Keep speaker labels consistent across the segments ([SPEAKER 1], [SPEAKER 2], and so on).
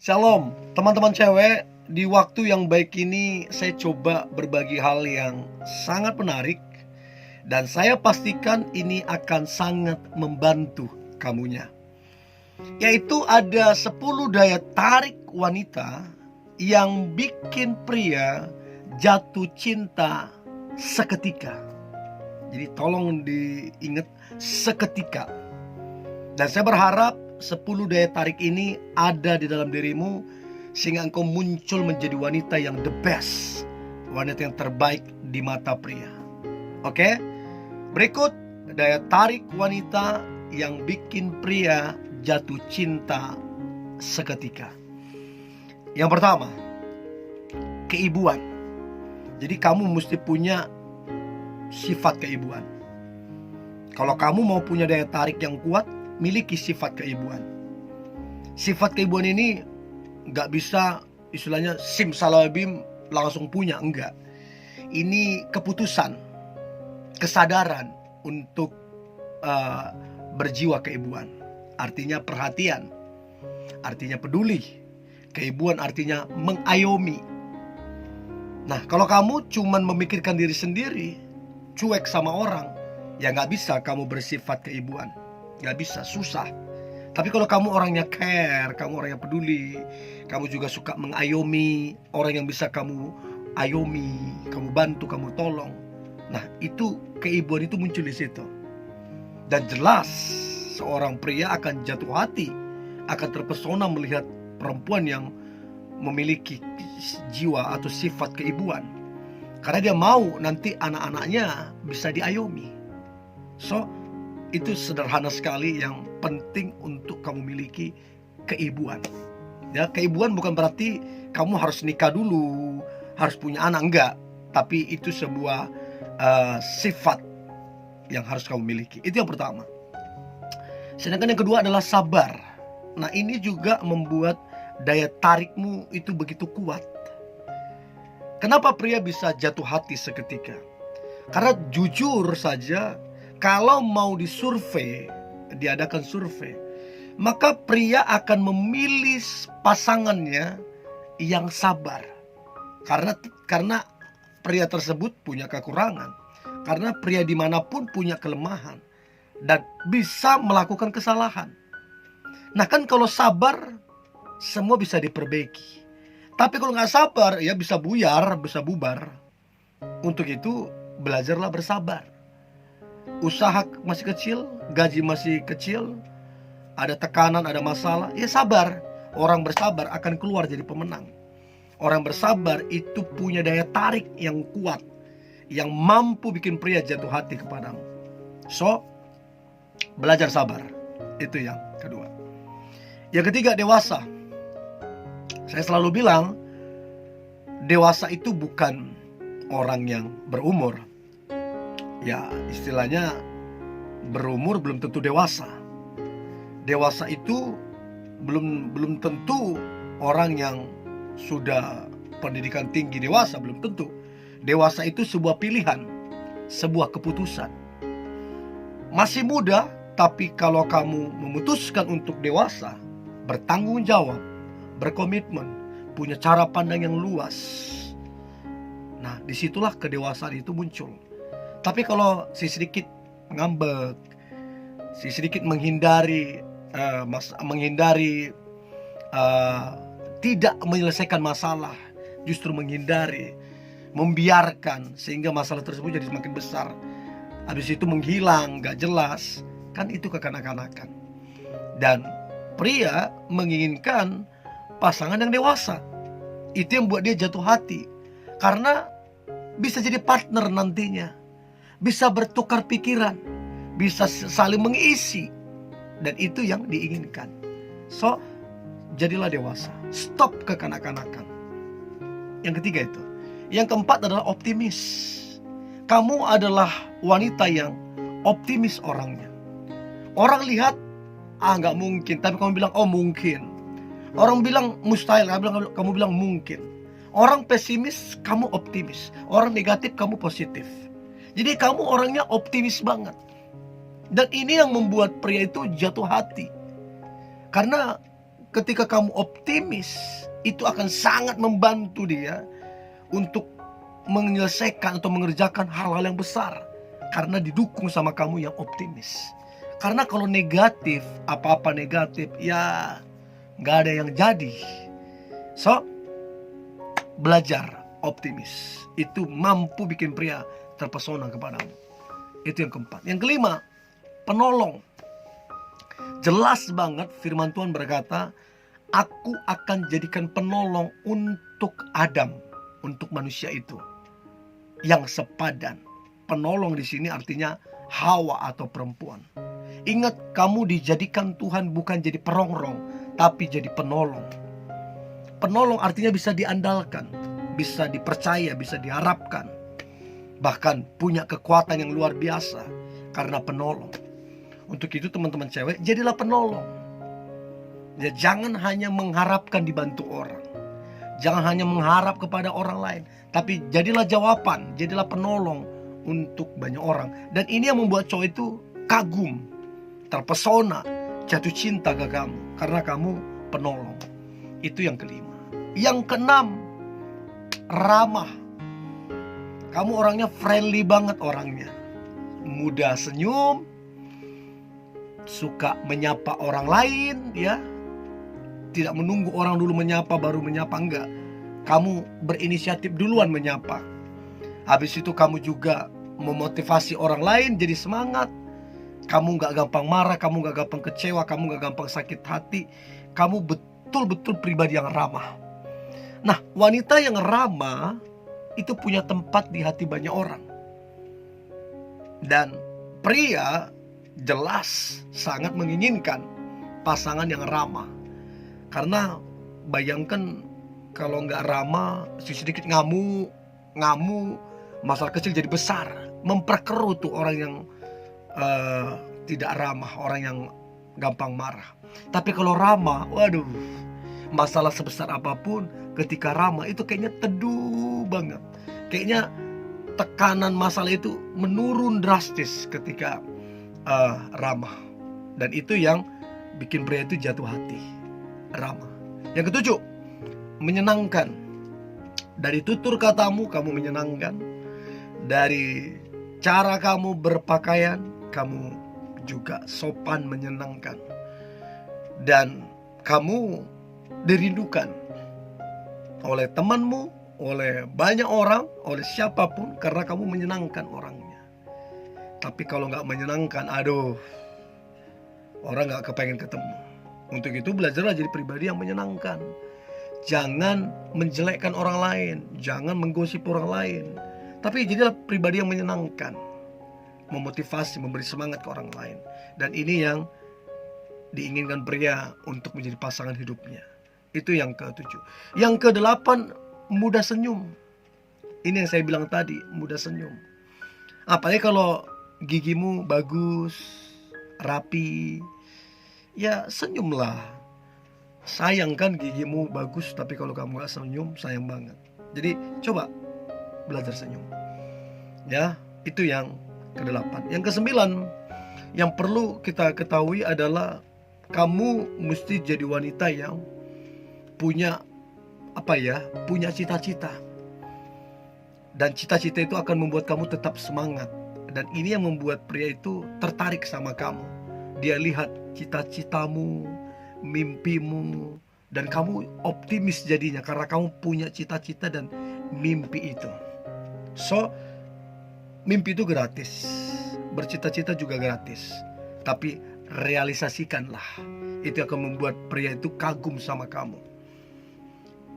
[SPEAKER 1] Shalom, teman-teman cewek. Di waktu yang baik ini saya coba berbagi hal yang sangat menarik, dan saya pastikan ini akan sangat membantu kamunya. Yaitu ada 10 daya tarik wanita yang bikin pria jatuh cinta seketika. Jadi tolong diingat, seketika. Dan saya berharap 10 daya tarik ini ada di dalam dirimu, sehingga engkau muncul menjadi wanita yang the best, wanita yang terbaik di mata pria. Oke? Berikut daya tarik wanita yang bikin pria jatuh cinta seketika. Yang pertama, keibuan. Jadi kamu mesti punya sifat keibuan. Kalau kamu mau punya daya tarik yang kuat, miliki sifat keibuan. Sifat keibuan ini gak bisa istilahnya simsalabim langsung punya, enggak. Ini keputusan, kesadaran untuk berjiwa keibuan. Artinya perhatian, artinya peduli. Keibuan artinya mengayomi. Nah, kalau kamu cuman memikirkan diri sendiri, cuek sama orang, ya gak bisa kamu bersifat keibuan. Gak bisa, susah. Tapi kalau kamu orangnya care, kamu orangnya peduli, kamu juga suka mengayomi orang yang bisa kamu ayomi, kamu bantu, kamu tolong. Nah, itu keibuan itu muncul di situ. Dan jelas seorang pria akan jatuh hati, akan terpesona melihat perempuan yang memiliki jiwa atau sifat keibuan. Karena dia mau nanti anak-anaknya bisa diayomi. So, itu sederhana sekali yang penting untuk kamu miliki keibuan. Ya, keibuan bukan berarti kamu harus nikah dulu, harus punya anak, enggak. Tapi itu sebuah sifat yang harus kamu miliki. Itu yang pertama. Sedangkan yang kedua adalah sabar. Nah, ini juga membuat daya tarikmu itu begitu kuat. Kenapa pria bisa jatuh hati seketika? Karena jujur saja, kalau mau disurvei, diadakan survei, maka pria akan memilih pasangannya yang sabar. Karena pria tersebut punya kekurangan. Karena pria dimanapun punya kelemahan dan bisa melakukan kesalahan. Nah, kan kalau sabar, semua bisa diperbaiki. Tapi kalau nggak sabar, ya bisa buyar, bisa bubar. Untuk itu, belajarlah bersabar. Usaha masih kecil, gaji masih kecil, ada tekanan, ada masalah, ya sabar. Orang bersabar akan keluar jadi pemenang. Orang bersabar itu punya daya tarik yang kuat, yang mampu bikin pria jatuh hati kepadamu. So, belajar sabar. Itu yang kedua. Yang ketiga, dewasa. Saya selalu bilang, dewasa itu bukan orang yang berumur. Ya, istilahnya berumur belum tentu dewasa. Dewasa itu belum tentu orang yang sudah pendidikan tinggi dewasa, belum tentu. Dewasa itu sebuah pilihan, sebuah keputusan. Masih muda, tapi kalau kamu memutuskan untuk dewasa, bertanggung jawab, berkomitmen, punya cara pandang yang luas, nah disitulah kedewasaan itu muncul. Tapi kalau si sedikit ngambek, si sedikit menghindari tidak menyelesaikan masalah, justru menghindari, membiarkan sehingga masalah tersebut jadi semakin besar, habis itu menghilang, gak jelas, kan itu kekanak-kanakan. Dan pria menginginkan pasangan yang dewasa. Itu yang buat dia jatuh hati, karena bisa jadi partner nantinya, bisa bertukar pikiran, bisa saling mengisi, dan itu yang diinginkan. So, jadilah dewasa, stop kekanak-kanakan. Yang ketiga itu. Yang keempat adalah optimis. Kamu adalah wanita yang optimis orangnya. Orang lihat, gak mungkin, tapi kamu bilang, oh mungkin. Orang bilang mustahil, kamu bilang mungkin. Orang pesimis, kamu optimis. Orang negatif, kamu positif. Jadi kamu orangnya optimis banget. Dan ini yang membuat pria itu jatuh hati. Karena ketika kamu optimis, itu akan sangat membantu dia untuk menyelesaikan atau mengerjakan hal-hal yang besar, karena didukung sama kamu yang optimis. Karena kalau negatif, apa-apa negatif, ya nggak ada yang jadi. So, belajar optimis. Itu mampu bikin pria terpesona kepadamu. Itu yang keempat. Yang kelima, penolong. Jelas banget firman Tuhan berkata, aku akan jadikan penolong untuk Adam, untuk manusia itu yang sepadan. Penolong di sini artinya Hawa atau perempuan. Ingat, kamu dijadikan Tuhan bukan jadi perongrong, tapi jadi penolong. Penolong artinya bisa diandalkan, bisa dipercaya, bisa diharapkan. Bahkan punya kekuatan yang luar biasa karena penolong. Untuk itu teman-teman cewek, jadilah penolong. Ya, jangan hanya mengharapkan dibantu orang. Jangan hanya mengharap kepada orang lain, tapi jadilah jawaban, jadilah penolong untuk banyak orang. Dan ini yang membuat cowok itu kagum, terpesona, jatuh cinta ke kamu, karena kamu penolong. Itu yang kelima. Yang keenam, ramah. Kamu orangnya friendly banget orangnya. Mudah senyum, suka menyapa orang lain, ya. Tidak menunggu orang dulu menyapa baru menyapa, enggak. Kamu berinisiatif duluan menyapa. Habis itu kamu juga memotivasi orang lain jadi semangat. Kamu gak gampang marah, kamu gak gampang kecewa, kamu gak gampang sakit hati. Kamu betul-betul pribadi yang ramah. Nah, wanita yang ramah itu punya tempat di hati banyak orang. Dan pria jelas sangat menginginkan pasangan yang ramah. Karena bayangkan kalau nggak ramah, sedikit ngamuk, masalah kecil jadi besar, memperkeruh tuh orang yang tidak ramah, orang yang gampang marah. Tapi kalau ramah, waduh, masalah sebesar apapun ketika ramah itu kayaknya teduh banget. Kayaknya tekanan masalah itu menurun drastis ketika ramah. Dan itu yang bikin pria itu jatuh hati. Ramah. Yang ketujuh, menyenangkan. Dari tutur katamu kamu menyenangkan. Dari cara kamu berpakaian kamu juga sopan, menyenangkan. Dan kamu dirindukan oleh temanmu, oleh banyak orang, oleh siapapun, karena kamu menyenangkan orangnya. Tapi kalau gak menyenangkan, aduh, orang gak kepengen ketemu. Untuk itu belajarlah jadi pribadi yang menyenangkan. Jangan menjelekkan orang lain, jangan menggosip orang lain, tapi jadilah pribadi yang menyenangkan, memotivasi, memberi semangat ke orang lain. Dan ini yang diinginkan pria untuk menjadi pasangan hidupnya. Itu yang ke-7. Yang ke-8, mudah senyum. Ini yang saya bilang tadi, mudah senyum. Apalagi kalau gigimu bagus, rapi, ya senyumlah. Sayang kan gigimu bagus, tapi kalau kamu gak senyum, sayang banget. Jadi coba belajar senyum. Ya, itu yang ke-8. Yang ke-9, yang perlu kita ketahui adalah kamu mesti jadi wanita yang punya punya cita-cita. Dan cita-cita itu akan membuat kamu tetap semangat. Dan ini yang membuat pria itu tertarik sama kamu. Dia lihat cita-citamu, mimpimu, dan kamu optimis jadinya karena kamu punya cita-cita dan mimpi itu. So, mimpi itu gratis, bercita-cita juga gratis, tapi realisasikanlah. Itu akan membuat pria itu kagum sama kamu.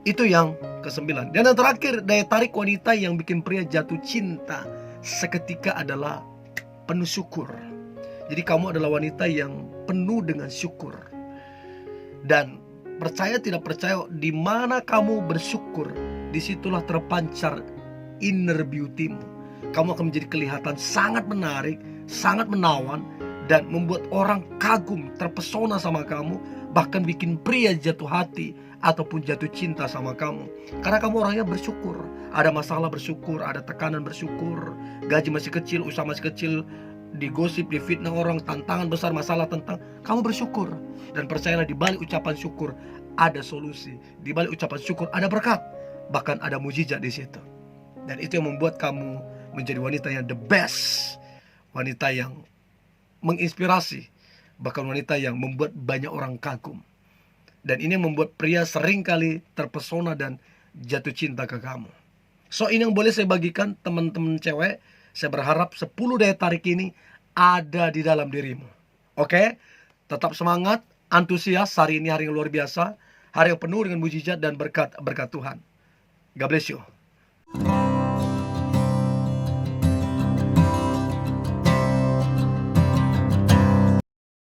[SPEAKER 1] Itu yang ke-9. Dan yang terakhir, daya tarik wanita yang bikin pria jatuh cinta seketika adalah penuh syukur. Jadi kamu adalah wanita yang penuh dengan syukur. Dan percaya tidak percaya, di mana kamu bersyukur, disitulah terpancar inner beauty-mu. Kamu akan menjadi kelihatan sangat menarik, sangat menawan, dan membuat orang kagum, terpesona sama kamu, bahkan bikin pria jatuh hati ataupun jatuh cinta sama kamu. Karena kamu orangnya bersyukur. Ada masalah bersyukur, ada tekanan bersyukur, gaji masih kecil, usaha masih kecil, digosip, difitnah orang, tantangan besar, masalah tentang, kamu bersyukur. Dan percayalah, di balik ucapan syukur ada solusi, di balik ucapan syukur ada berkat, bahkan ada mujizat di situ. Dan itu yang membuat kamu menjadi wanita yang the best, wanita yang menginspirasi, bahkan wanita yang membuat banyak orang kagum. Dan ini yang membuat pria seringkali terpesona dan jatuh cinta ke kamu. So, ini yang boleh saya bagikan teman-teman cewek. Saya berharap 10 daya tarik ini ada di dalam dirimu. Oke? Tetap semangat, antusias. Hari ini hari yang luar biasa, hari yang penuh dengan mujizat dan berkat Tuhan. God bless you.